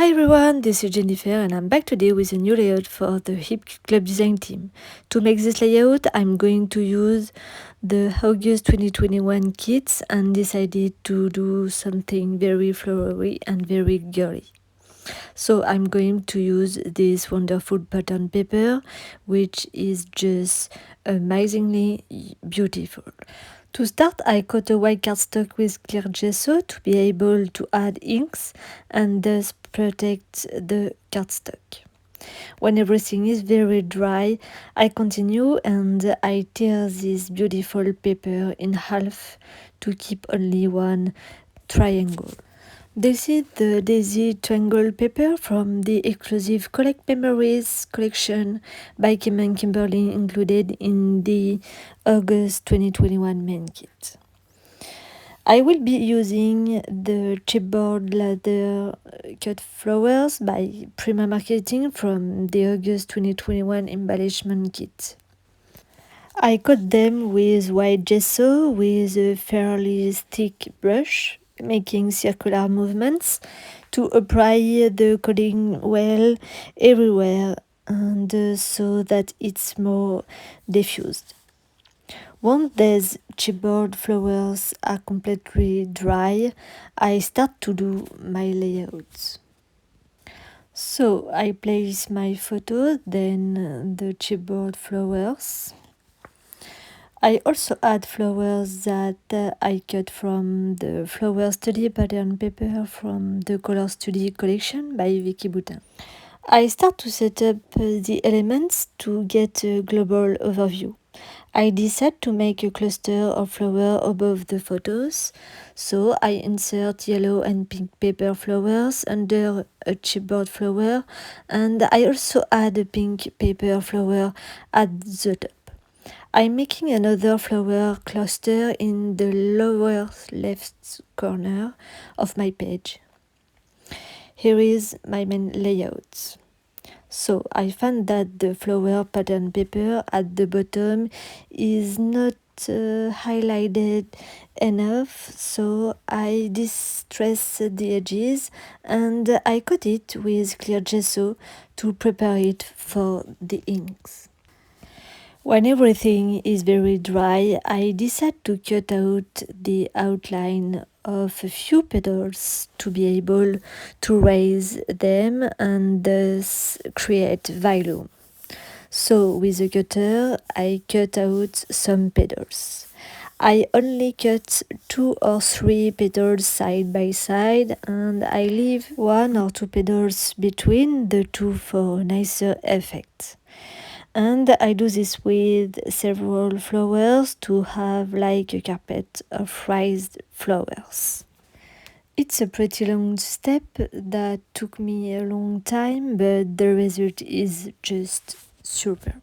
Hi everyone, this is Jennifer and I'm back today with a new layout for the Kip Kit Club design team. To make this layout, I'm going to use the August 2021 kits and decided to do something very flowery and very girly. So I'm going to use this wonderful pattern paper, which is just amazingly beautiful. To start, I cut a white cardstock with clear gesso to be able to add inks and thus protect the cardstock. When everything is very dry, I continue and I tear this beautiful paper in half to keep only one triangle. This is the Daisy Triangle paper from the exclusive Collect Memories collection by Kim and Kimberly, included in the August 2021 main kit. I will be using the Chipboard ladder cut flowers by Prima Marketing from the August 2021 embellishment kit. I cut them with white gesso with a fairly thick brush, making circular movements to apply the coding well everywhere and so that it's more diffused. Once these chipboard flowers are completely dry, I start to do my layouts. So I place my photo, then the chipboard flowers. I also add flowers that I cut from the Flower Study pattern paper from the Color Study collection by Vicky Boutin. I start to set up the elements to get a global overview. I decide to make a cluster of flowers above the photos, so I insert yellow and pink paper flowers under a chipboard flower, and I also add a pink paper flower at the top. I'm making another flower cluster in the lower left corner of my page. Here is my main layout. So I found that the flower pattern paper at the bottom is not highlighted enough, so I distress the edges and I cut it with clear gesso to prepare it for the inks. When everything is very dry, I decide to cut out the outline of a few petals to be able to raise them and thus create volume. So with a cutter, I cut out some petals. I only cut 2 or 3 petals side by side and I leave 1 or 2 petals between the two for a nicer effect. And I do this with several flowers to have like a carpet of raised flowers. It's a pretty long step that took me a long time, but the result is just superb.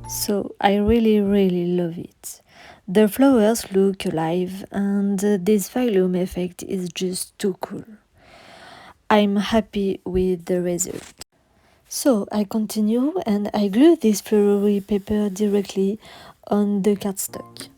So I really love it. The flowers look alive and this volume effect is just too cool. I'm happy with the result. So I continue and I glue this flowery paper directly on the cardstock.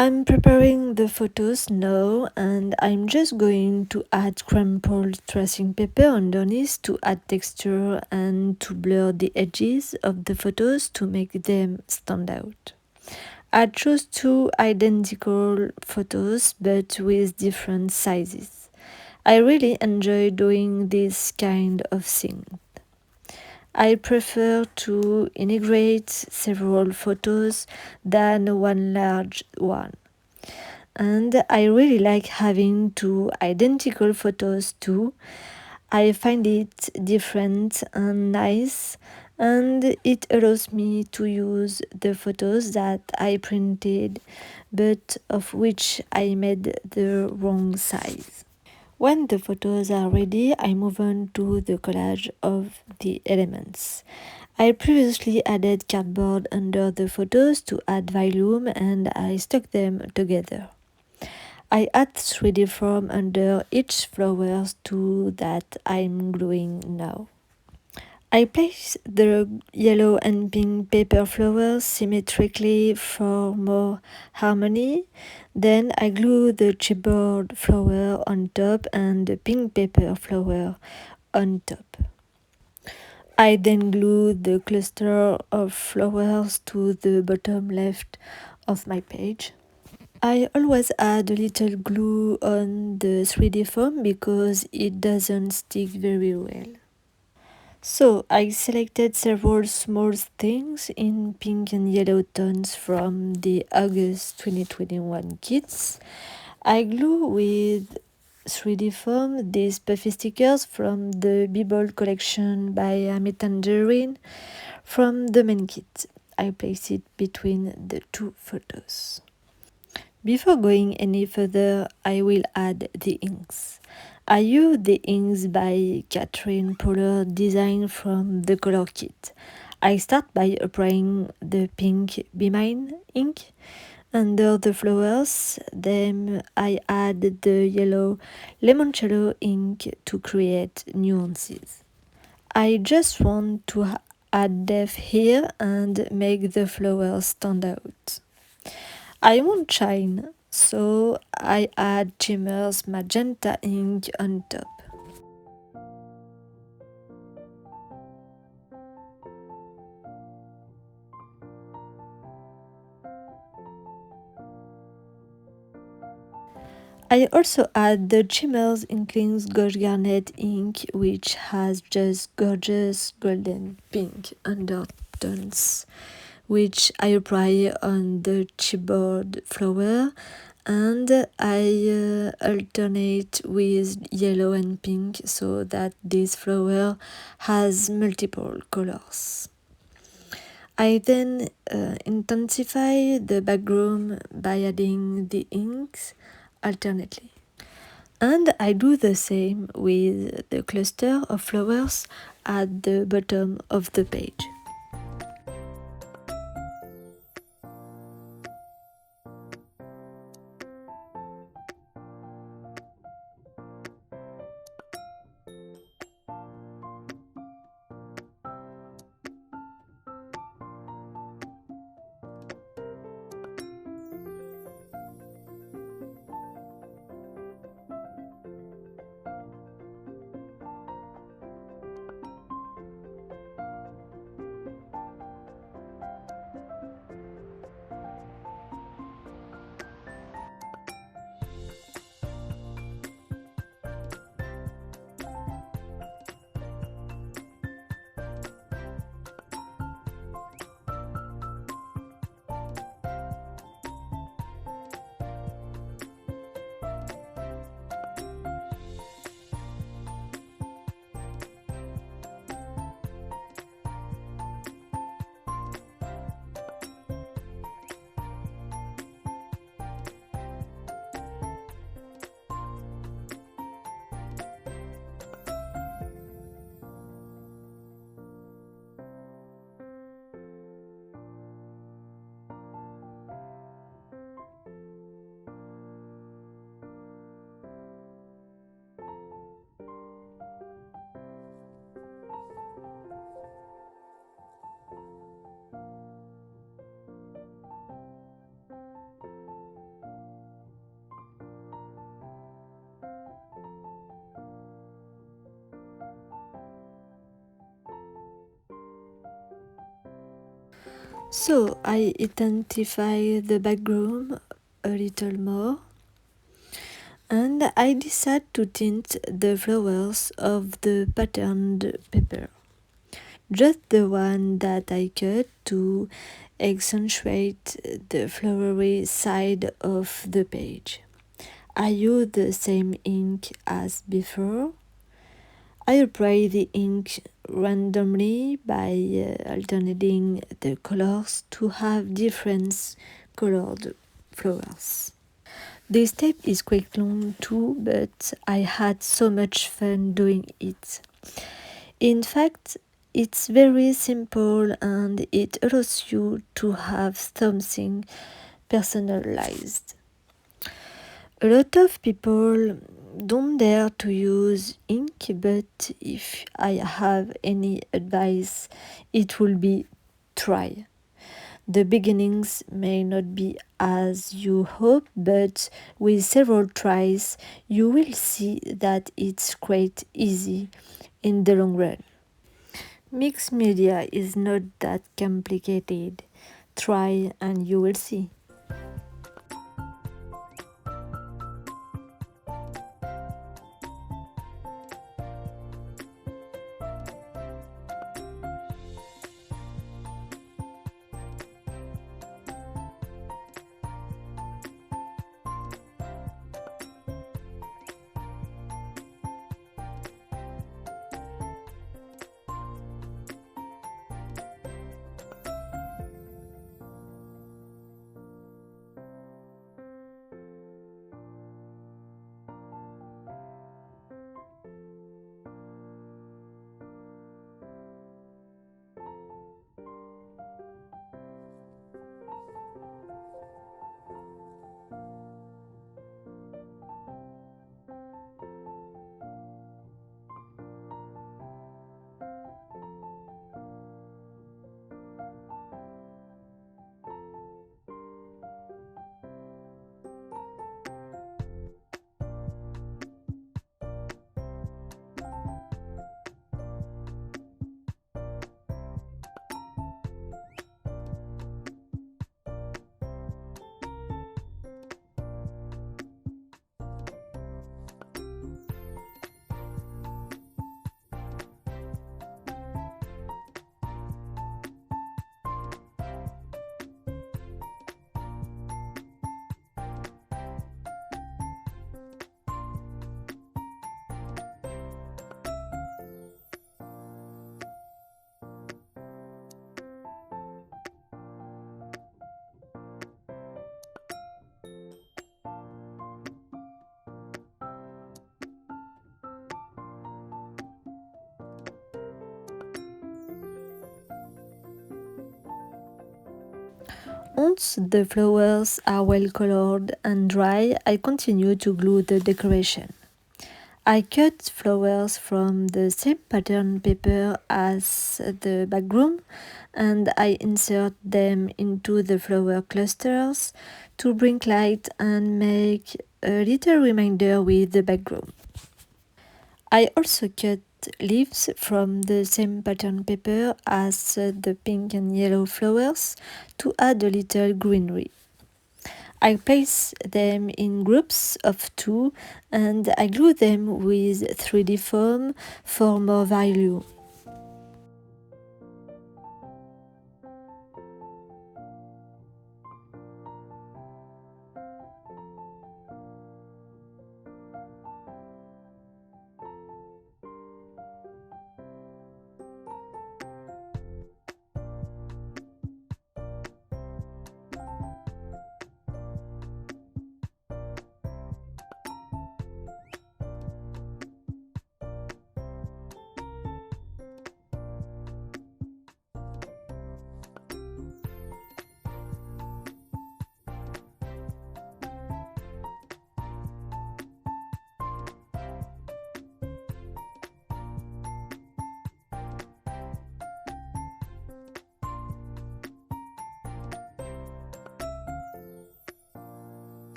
I'm preparing the photos now, and I'm just going to add crumpled tracing paper underneath to add texture and to blur the edges of the photos to make them stand out. I chose two identical photos but with different sizes. I really enjoy doing this kind of thing. I prefer to integrate several photos than one large one. And I really like having two identical photos too. I find it different and nice, and it allows me to use the photos that I printed but of which I made the wrong size. When the photos are ready, I move on to the collage of the elements. I previously added cardboard under the photos to add volume, and I stuck them together. I add 3D form under each flowers too that I'm gluing now. I place the yellow and pink paper flowers symmetrically for more harmony. Then I glue the chipboard flower on top and the pink paper flower on top. I then glue the cluster of flowers to the bottom left of my page. I always add a little glue on the 3D foam because it doesn't stick very well. So I selected several small things in pink and yellow tones from the August 2021 kits. I glue with 3D foam these puffy stickers from the Bibble collection by Amy Tangerine from the main kit. I place it between the two photos. Before going any further, I will add the inks. I use the inks by Catherine Poller designed from the color kit. I start by applying the pink Be Mine ink under the flowers, then I add the yellow limoncello ink to create nuances. I just want to add depth here and make the flowers stand out. I want shine, so I add Shimmer's magenta ink on top. I also add the Shimmer's Inklings Gold Garnet ink, which has just gorgeous golden pink undertones, which I apply on the chipboard flower, and I alternate with yellow and pink so that this flower has multiple colors. I then intensify the background by adding the inks alternately. And I do the same with the cluster of flowers at the bottom of the page. So I identify the background a little more, and I decide to tint the flowers of the patterned paper, just the one that I cut to accentuate the flowery side of the page. I use the same ink as before. I apply the ink randomly by alternating the colors to have different colored flowers. This step is quite long too, but I had so much fun doing it. In fact, it's very simple and it allows you to have something personalized. A lot of people don't dare to use ink, but if I have any advice, it will be try. The beginnings may not be as you hope, but with several tries, you will see that it's quite easy in the long run. Mixed media is not that complicated. Try and you will see. Once the flowers are well colored and dry, I continue to glue the decoration. I cut flowers from the same pattern paper as the background and I insert them into the flower clusters to bring light and make a little reminder with the background. I also cut leaves from the same pattern paper as the pink and yellow flowers to add a little greenery. I place them in groups of two and I glue them with 3D foam for more value.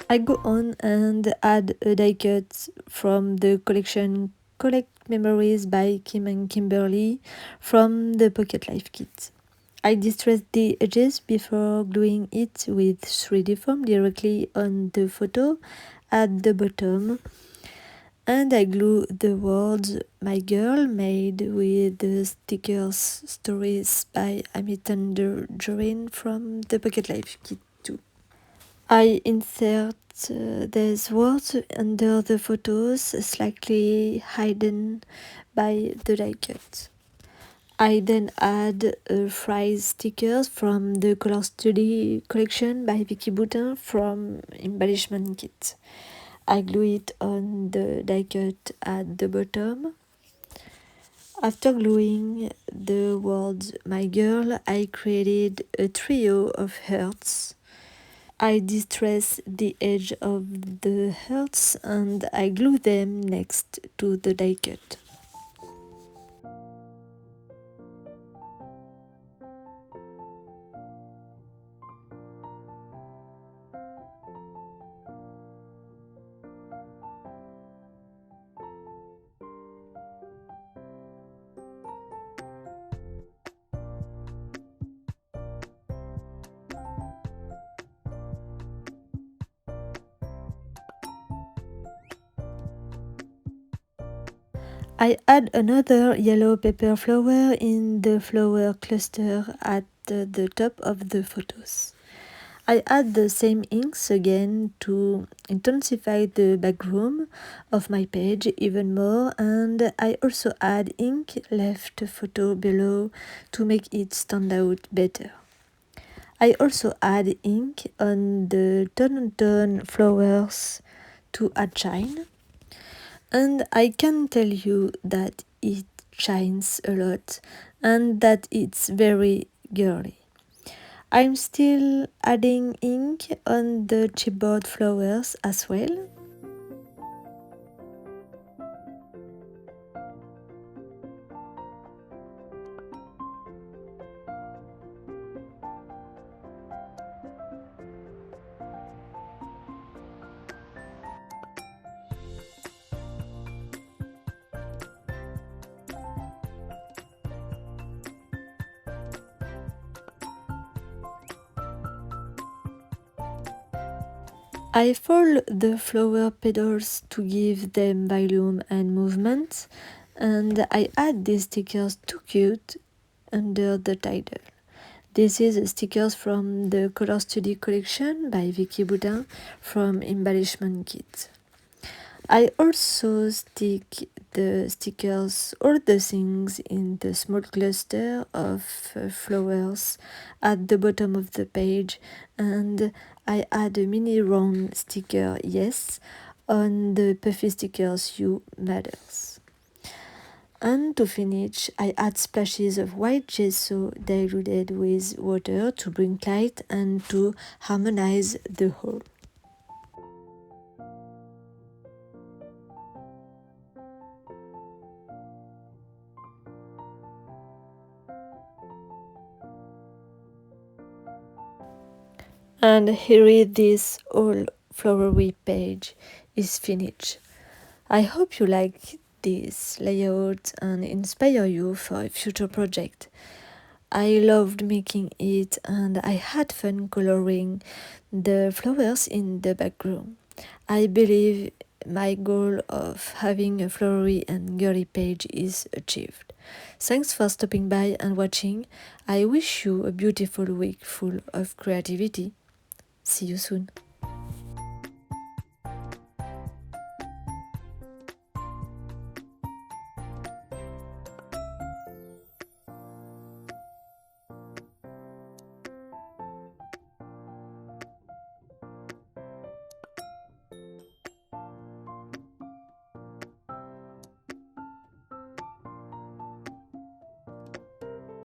I go on and add a die cut from the collection Collect Memories by Kim and Kimberly from the Pocket Life kit. I distress the edges before gluing it with 3D foam directly on the photo at the bottom, and I glue the words My Girl made with the stickers Stories by Amy Tangerine from the Pocket Life kit too. I insert these words under the photos, slightly hidden by the die cut. I then add phrase stickers from the Color Study collection by Vicky Boutin from Embellishment Kit. I glue it on the die cut at the bottom. After gluing the words My Girl, I created a trio of hearts. I distress the edge of the hearts and I glue them next to the die cut. I add another yellow paper flower in the flower cluster at the top of the photos. I add the same inks again to intensify the background of my page even more, and I also add ink left photo below to make it stand out better. I also add ink on the tone flowers to add shine, and I can tell you that it shines a lot and that it's very girly. I'm still adding ink on the chipboard flowers as well. I fold the flower petals to give them volume and movement, and I add these stickers Too Cute under the title. This is stickers from the Color Study collection by Vicky Boudin from Embellishment Kit. I also stick the stickers, all the things, in the small cluster of flowers at the bottom of the page, and I add a mini round sticker Yes on the puffy stickers You Matters. And to finish, I add splashes of white gesso diluted with water to bring light and to harmonize the whole. And here is this whole flowery page is finished. I hope you like this layout and inspire you for a future project. I loved making it and I had fun coloring the flowers in the background. I believe my goal of having a flowery and girly page is achieved. Thanks for stopping by and watching. I wish you a beautiful week full of creativity. See you soon.